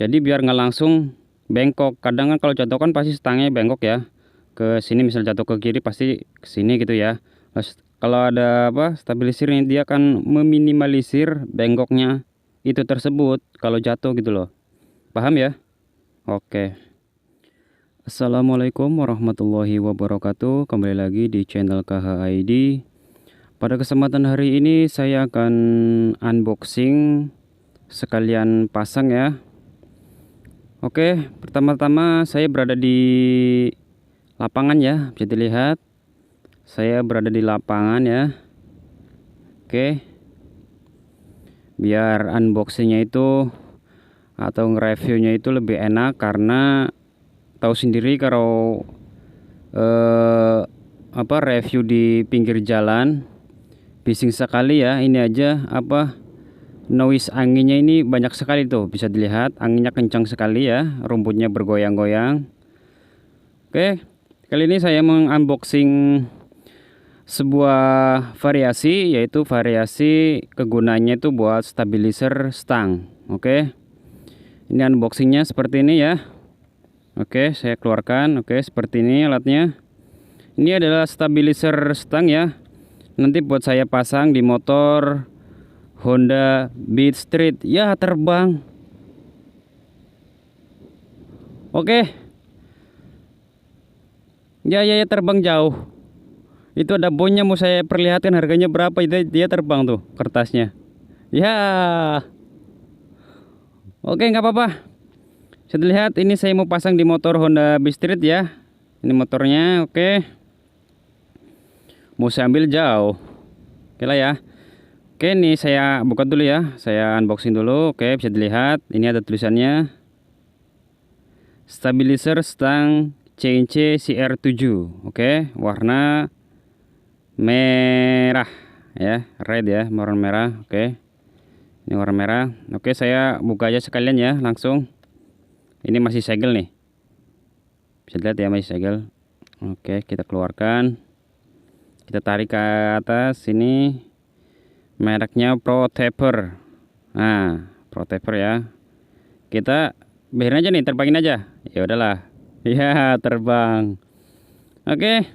Jadi biar nggak langsung bengkok. Kadang kan kalau jatuh kan pasti stangnya bengkok ya. Ke sini misal jatuh ke kiri pasti ke sini gitu ya. Kalau ada apa stabilisir ini dia akan meminimalisir bengkoknya itu tersebut kalau jatuh gitu loh. Paham ya? Oke. Assalamualaikum warahmatullahi wabarakatuh. Kembali lagi di channel KHID. Pada kesempatan hari ini saya akan unboxing sekalian pasang ya. Oke, pertama-tama saya berada di lapangan ya, bisa dilihat. Saya berada di lapangan ya. Oke. Biar unboxingnya itu atau nge-reviewnya itu lebih enak karena tahu sendiri kalau review di pinggir jalan bising sekali ya. Ini aja noise anginnya ini banyak sekali tuh, bisa dilihat anginnya kencang sekali ya, rumputnya bergoyang-goyang. Oke, kali ini saya mengunboxing sebuah variasi, yaitu variasi kegunaannya itu buat stabilizer stang. Oke, ini unboxingnya seperti ini ya. Oke, saya keluarkan. Oke, seperti ini alatnya. Ini adalah stabilizer stang ya, nanti buat saya pasang di motor Honda Beat Street ya. Terbang. Oke ya, terbang jauh. Itu ada bonnya, mau saya perlihatkan harganya berapa. Itu dia terbang tuh kertasnya ya. Oke, nggak apa-apa. Saya lihat ini saya mau pasang di motor Honda Beat Street ya. Ini motornya. Oke, mau saya ambil jauh. Oke lah ya. Oke, ini saya buka dulu ya, saya unboxing dulu. Oke, bisa dilihat ini ada tulisannya stabilizer stang CNC CR7. Oke, warna merah ya, red ya, warna merah. Oke, ini warna merah. Oke, saya buka aja sekalian ya langsung. Ini masih segel nih, bisa dilihat ya, masih segel. Oke, kita keluarkan, kita tarik ke atas. Ini mereknya Pro Taper. Nah, Pro Taper ya. Kita biarin aja nih, terbangin aja. Ya udahlah. Ya, terbang. Oke.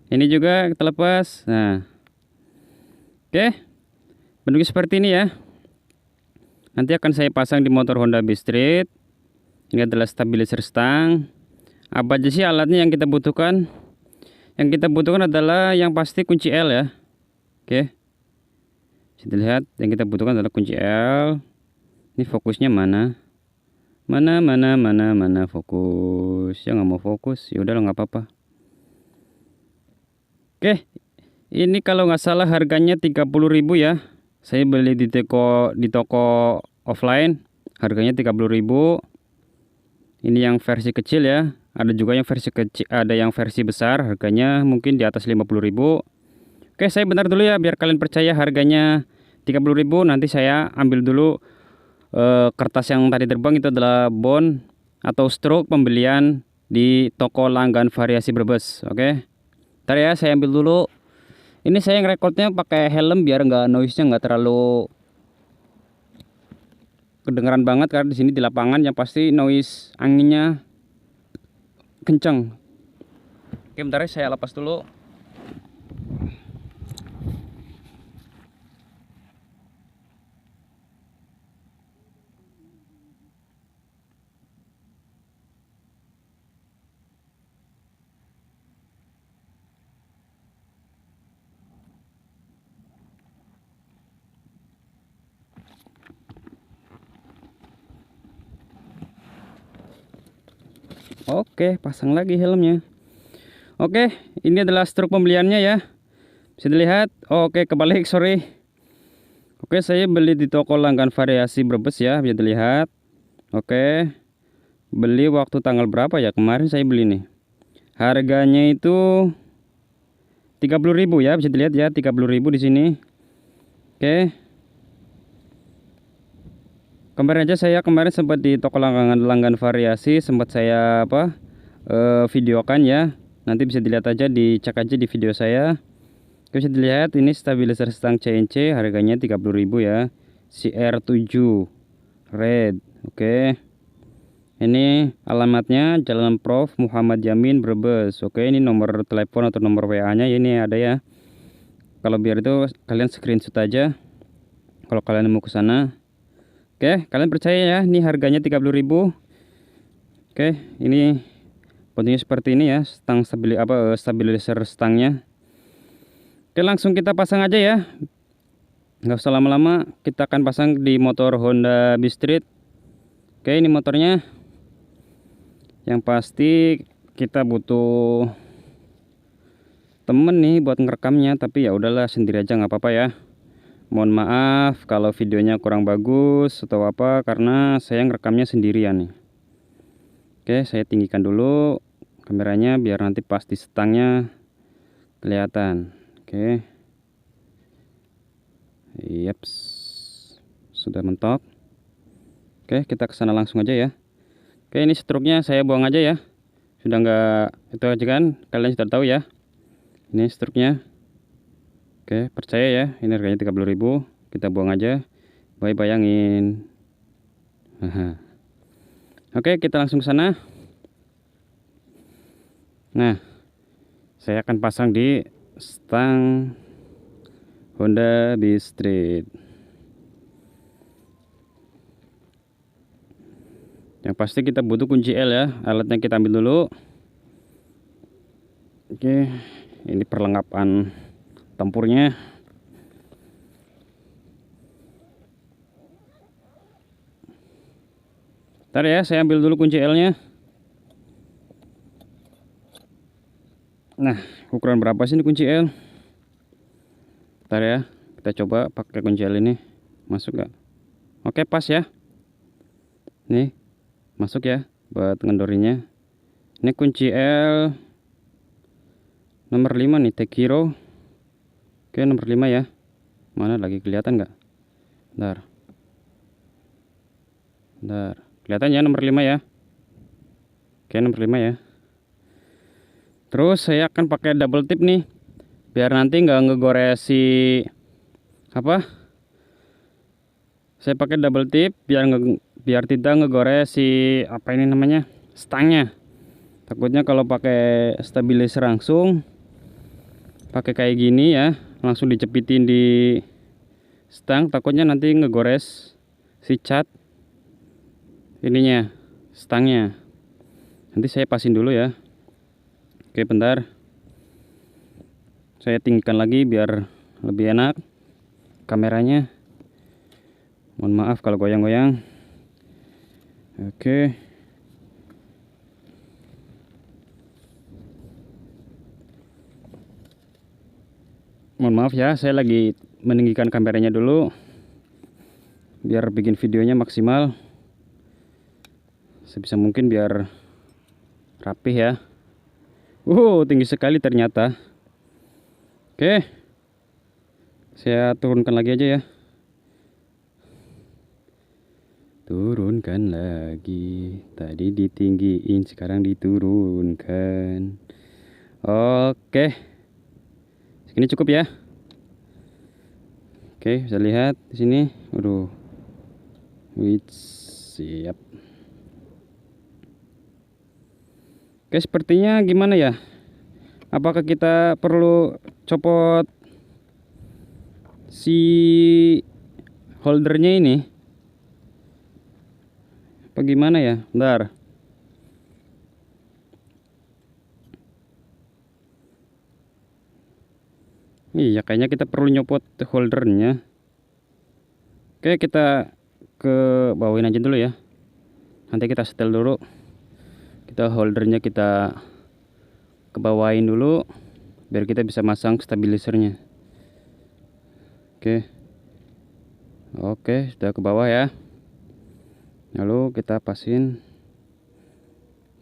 Ini juga kita lepas. Nah. Oke. Bentuknya seperti ini ya. Nanti akan saya pasang di motor Honda Beat Street. Ini adalah stabilizer stang. Apa aja sih alatnya yang kita butuhkan? Yang kita butuhkan adalah yang pasti kunci L ya. Oke. Bisa dilihat yang kita butuhkan adalah kunci L. Ini fokusnya mana? Mana fokus. Ya nggak mau fokus. Ya udah nggak apa-apa. Oke. Ini kalau nggak salah harganya 30.000 ya. Saya beli di toko offline. Harganya 30.000. Ini yang versi kecil ya. Ada juga yang versi kecil, ada yang versi besar. Harganya mungkin di atas 50.000. Oke, saya bentar dulu ya biar kalian percaya harganya 30.000. Nanti saya ambil dulu kertas yang tadi terbang. Itu adalah bond atau stroke pembelian di toko langganan variasi Brebes. Oke, ntar ya saya ambil dulu. Ini saya ngerekodnya pakai helm biar nggak noise-nya nggak terlalu kedengeran banget, karena di sini di lapangan yang pasti noise anginnya kenceng. Oke, bentar ya saya lepas dulu. Oke, pasang lagi helmnya. Oke, ini adalah struk pembeliannya ya. Bisa dilihat. Oke, kebalik, sorry. Oke, saya beli di toko langganan variasi Brebes ya, bisa dilihat. Oke, beli waktu tanggal berapa ya? Kemarin saya beli nih. Harganya itu 30.000 ya, bisa dilihat ya, 30.000 di sini. Oke. Kemarin aja saya sempat di toko langganan variasi, sempat saya videokan ya. Nanti bisa dilihat aja, dicek aja di video saya. Bisa dilihat ini stabilizer stang CNC, harganya 30.000 ya. CR7 red. Oke. Ini alamatnya Jalan Prof. Muhammad Yamin, Brebes. Oke, ini nomor telepon atau nomor WA-nya ini ada ya. Kalau biar itu kalian screenshot aja kalau kalian mau ke sana. Oke, kalian percaya ya, ini harganya 30.000. Oke, ini bentuknya seperti ini ya, stabilizer stangnya. Oke, langsung kita pasang aja ya. Nggak usah lama-lama, kita akan pasang di motor Honda Beat. Oke, ini motornya. Yang pasti kita butuh temen nih buat ngerekamnya, tapi ya udahlah sendiri aja nggak apa-apa ya. Mohon maaf kalau videonya kurang bagus atau apa, karena saya ngerekamnya sendirian nih. Oke, saya tinggikan dulu kameranya biar nanti pas di stangnya kelihatan. Oke. Yaps. Sudah mentok. Oke, kita ke sana langsung aja ya. Oke, ini struknya saya buang aja ya. Sudah nggak itu aja kan, kalian sudah tahu ya. Ini struknya. Oke, percaya ya, ini harganya 30.000. Kita buang aja. Bayangin. Oke, kita langsung ke sana. Nah, saya akan pasang di stang Honda Beat. Yang pasti kita butuh kunci L ya. Alatnya kita ambil dulu. Oke, ini perlengkapan tempurnya. Ntar ya, saya ambil dulu kunci L-nya. Nah, ukuran berapa sih ini kunci L? Ntar ya, kita coba pakai kunci L ini. Masuk gak? Oke, pas ya. Nih, masuk ya buat ngendorinya. Ini kunci L nomor 5 nih, Tekiro. Oke, nomor 5 ya. Mana lagi kelihatan nggak? Bentar. Kelihatan ya nomor 5 ya. Oke, nomor 5 ya. Terus saya akan pakai double tip nih, biar nanti nggak ngegores si apa. Saya pakai double tip biar tidak ngegores si apa ini namanya, stangnya. Takutnya kalau pakai stabilizer langsung pakai kayak gini ya, langsung dicepitin di stang, takutnya nanti ngegores si cat ininya, stangnya. Nanti saya pasin dulu ya. Oke, bentar, saya tinggikan lagi biar lebih enak kameranya. Mohon maaf kalau goyang-goyang. Oke, mohon maaf ya, saya lagi meninggikan kameranya dulu biar bikin videonya maksimal sebisa mungkin, biar rapih ya. Tinggi sekali ternyata. Oke, saya turunkan lagi aja ya. Turunkan lagi. Tadi ditinggiin, sekarang diturunkan. Oke, segini cukup ya. Oke, bisa lihat di sini. Waduh, siap. Oke, sepertinya gimana ya? Apakah kita perlu copot si holdernya ini? Apa gimana ya? Bentar. Iya, kayaknya kita perlu nyopot holdernya. Oke, kita ke bawain aja dulu ya. Nanti kita setel dulu. Kita holdernya kita kebawain dulu biar kita bisa masang stabilizernya. Oke, sudah ke bawah ya. Lalu kita pasin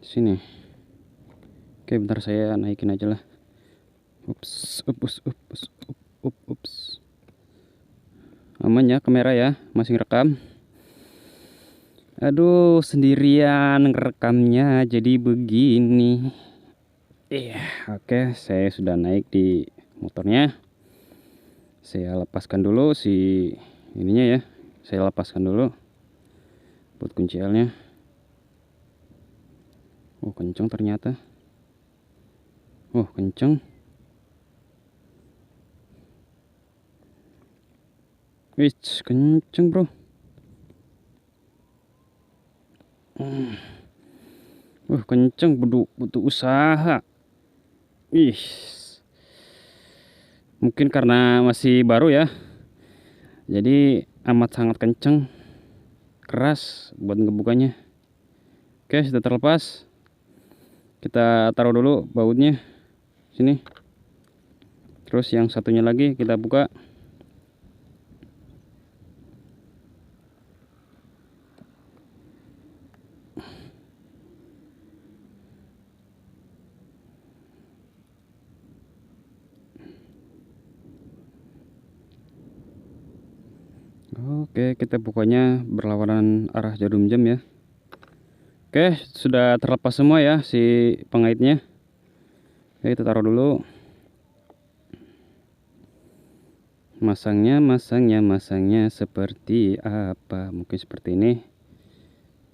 sini. Oke, bentar saya naikin aja lah. Ups. Aman ya kamera ya, masih rekam. Aduh, sendirian ngerekamnya jadi begini. Iya, oke, saya sudah naik di motornya. Saya lepaskan dulu si ininya ya. Saya lepaskan dulu buat kunci L-nya. Oh kenceng ternyata. Oh kenceng. Wih kenceng bro. Kenceng, butuh usaha. Ih, mungkin karena masih baru ya, jadi amat sangat kenceng, keras buat ngebukanya. Oke, sudah terlepas. Kita taruh dulu bautnya sini. Terus yang satunya lagi kita buka. Oke, kita bukanya berlawanan arah jarum jam ya. Oke, sudah terlepas semua ya si pengaitnya. Oke, kita taruh dulu. Masangnya seperti apa? Mungkin seperti ini.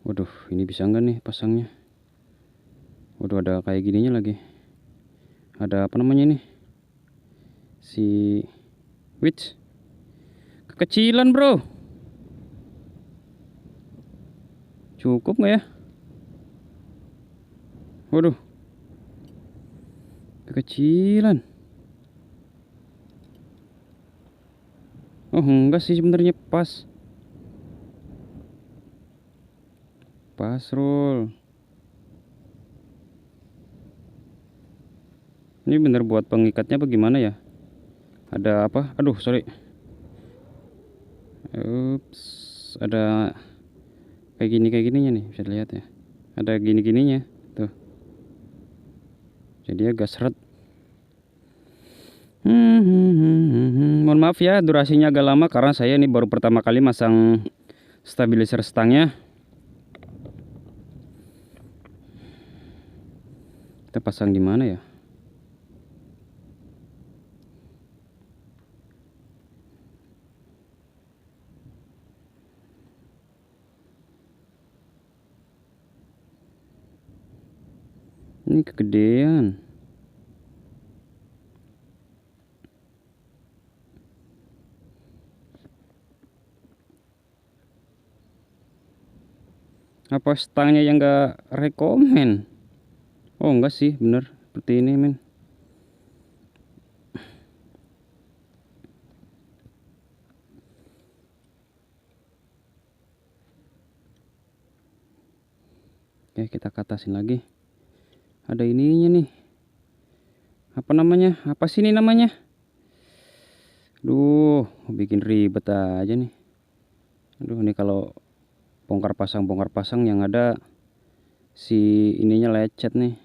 Waduh, ini bisa nggak nih pasangnya? Waduh, ada kayak gininya lagi. Ada apa namanya nih? Si witch. Kekecilan bro. Cukup nggak ya? Waduh, kekecilan. Oh enggak sih sebenarnya pas. Pas roll. Ini bener buat pengikatnya bagaimana ya? Ada apa? Aduh sorry. Ups, ada kayak gininya nih, bisa dilihat ya. Ada gininya tuh. Jadi agak seret. Mohon maaf ya durasinya agak lama karena saya ini baru pertama kali masang stabilizer stangnya. Kita pasang di mana ya? Ini kegedean. Apa stangnya yang enggak rekomen? Oh enggak sih, bener seperti ini men. Oke, kita katasin lagi. Ada ininya nih. Apa namanya? Apa sih ini namanya? Duh, bikin ribet aja nih. Aduh, ini kalau bongkar pasang yang ada si ininya lecet nih.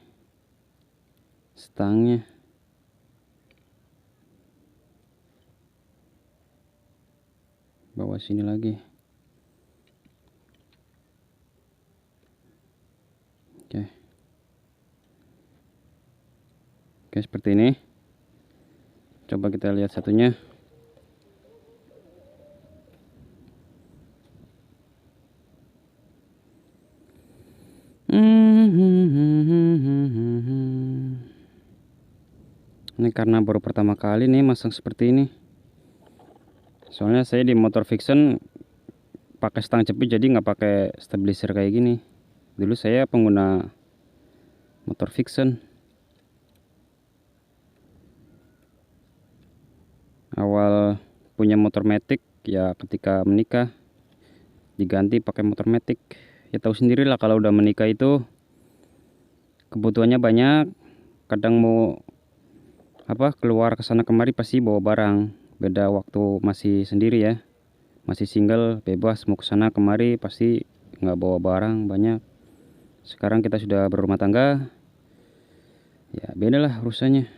Stangnya. Bawa sini lagi. Oke. Oke, seperti ini. Coba kita lihat satunya. Ini karena baru pertama kali nih masang seperti ini. Soalnya saya di motor fiction pakai stang cepit, jadi nggak pakai stabilizer kayak gini. Dulu saya pengguna motor fiction. Awal punya motor matic ya ketika menikah diganti pakai motor matic. Ya tahu sendirilah kalau udah menikah itu kebutuhannya banyak. Kadang mau apa keluar ke sana kemari pasti bawa barang. Beda waktu masih sendiri ya, masih single bebas mau ke sana kemari pasti nggak bawa barang banyak. Sekarang kita sudah berumah tangga, ya beda lah urusannya.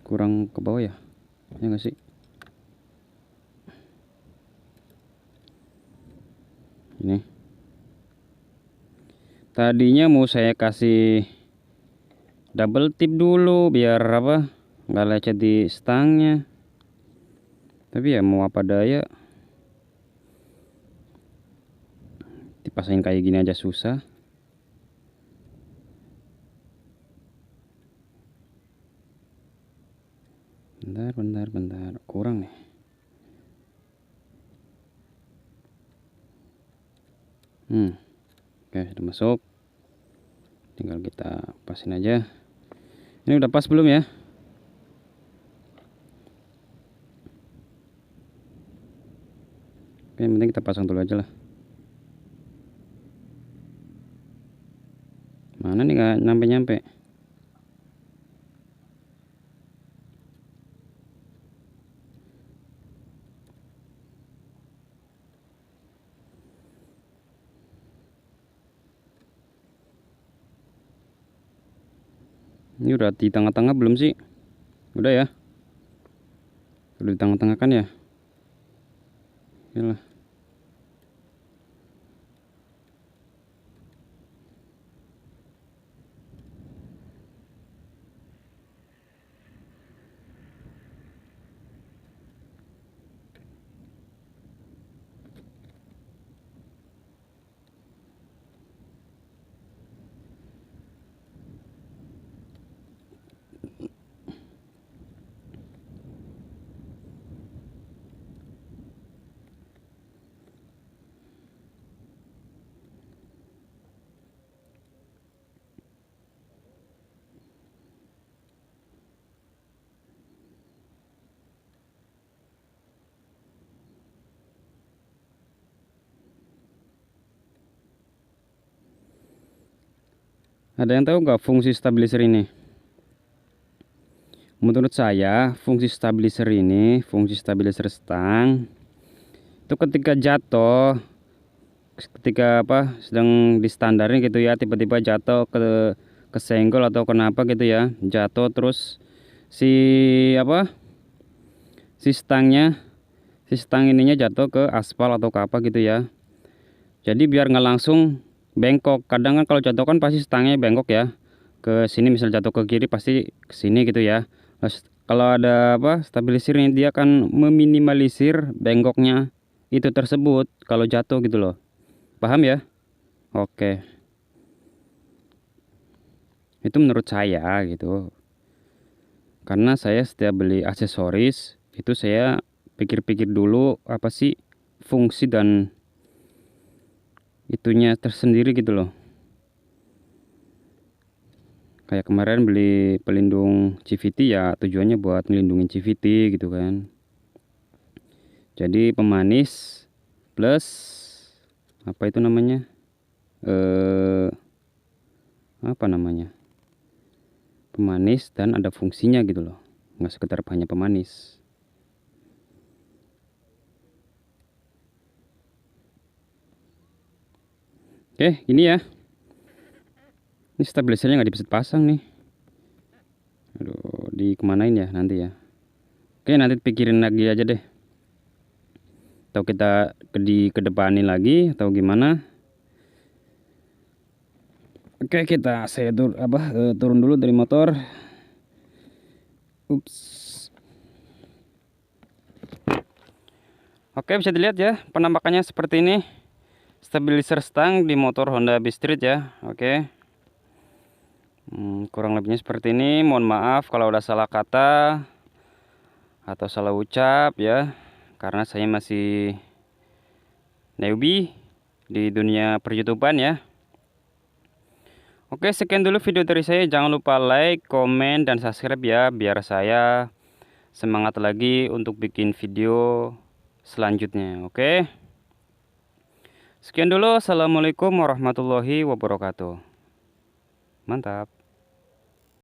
Kurang ke bawah ya nggak sih? Ini tadinya mau saya kasih double tip dulu biar apa nggak lecet di stangnya, tapi ya mau apa daya pasangin kayak gini aja susah. Bentar, kurang nih. Oke, sudah masuk. Tinggal kita pasin aja. Ini udah pas belum ya? Oke, yang penting kita pasang dulu aja lah. Mana nih nggak nyampe-nyampe? Ini udah di tengah-tengah belum sih? Udah ya? Udah di tengah-tengah kan ya? Yalah. Ada yang tahu nggak fungsi stabilizer ini? Menurut saya fungsi stabilizer ini, fungsi stabilizer stang itu ketika jatuh, ketika sedang di standarnya gitu ya, tiba-tiba jatuh ke senggol atau kenapa gitu ya, jatuh terus si si stang ininya jatuh ke aspal atau ke apa gitu ya. Jadi biar nggak langsung bengkok. Kadang kan kalau jatuh kan pasti stangnya bengkok ya, ke sini, misal jatuh ke kiri pasti ke sini gitu ya. Kalau ada stabilizer ini, dia akan meminimalisir bengkoknya itu tersebut kalau jatuh gitu loh. Paham ya? Oke. Itu menurut saya gitu. Karena saya setiap beli aksesoris itu saya pikir-pikir dulu apa sih fungsi dan itunya tersendiri gitu loh. Kayak kemarin beli pelindung CVT ya, tujuannya buat melindungi CVT gitu kan. Jadi pemanis plus apa itu namanya, pemanis dan ada fungsinya gitu loh, nggak sekedar hanya pemanis. Oke, ini ya, ini stabilizernya nggak bisa pasang nih. Aduh, dikemanain ya nanti ya. Oke, nanti pikirin lagi aja deh, atau kita kedepanin lagi atau gimana. Oke, saya turun dulu dari motor. Ups. Oke, bisa dilihat ya penampakannya seperti ini. Stabilizer stang di motor Honda B-Street ya. Oke. Kurang lebihnya seperti ini. Mohon maaf kalau udah salah kata atau salah ucap ya, karena saya masih newbie di dunia per-YouTubean ya. Oke, sekian dulu video dari saya. Jangan lupa like, komen, dan subscribe ya, biar saya semangat lagi untuk bikin video selanjutnya. Oke. Sekian dulu. Assalamualaikum warahmatullahi wabarakatuh. Mantap.